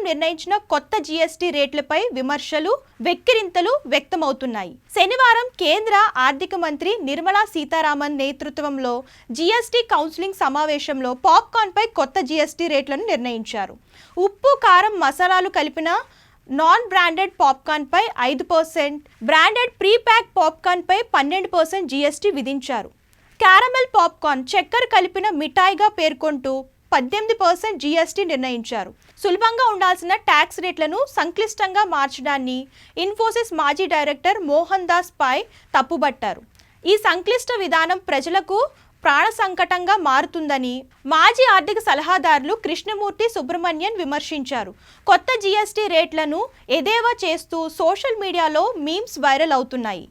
నిర్ణయించిన కొత్త జీఎస్టీ రేట్లపై విమర్శలు, వెక్కిరింతలు వ్యక్తమవుతున్నాయి. శనివారం కేంద్ర ఆర్థిక మంత్రి నిర్మలా సీతారామన్ నేతృత్వంలో జీఎస్టీ కౌన్సిలింగ్ సమావేశంలో పాప్కార్న్పై కొత్త జీఎస్టీ రేట్లను నిర్ణయించారు. ఉప్పు, కారం, మసాలాలు కలిపిన నాన్ బ్రాండెడ్ పాప్కార్న్పై 5%, బ్రాండెడ్ ప్రీ ప్యాక్ పాప్కార్న్పై 12% జీఎస్టీ విధించారు. క్యారమెల్ పాప్కార్న్, చక్కెర కలిపిన మిఠాయిగా పేర్కొంటూ 18% జీఎస్టీ నిర్ణయించారు. సులభంగా ఉండాల్సిన ట్యాక్స్ రేట్లను సంక్లిష్టంగా మార్చడాన్ని ఇన్ఫోసిస్ మాజీ డైరెక్టర్ మోహన్ దాస్ పై తప్పుబట్టారు. ఈ సంక్లిష్ట విధానం ప్రజలకు ప్రాణ సంకటంగా మారుతుందని మాజీ ఆర్థిక సలహాదారులు కృష్ణమూర్తి సుబ్రహ్మణ్యన్ విమర్శించారు. కొత్త జీఎస్టీ రేట్లను ఎద్దేవా చేస్తూ సోషల్ మీడియాలో మీమ్స్ వైరల్ అవుతున్నాయి.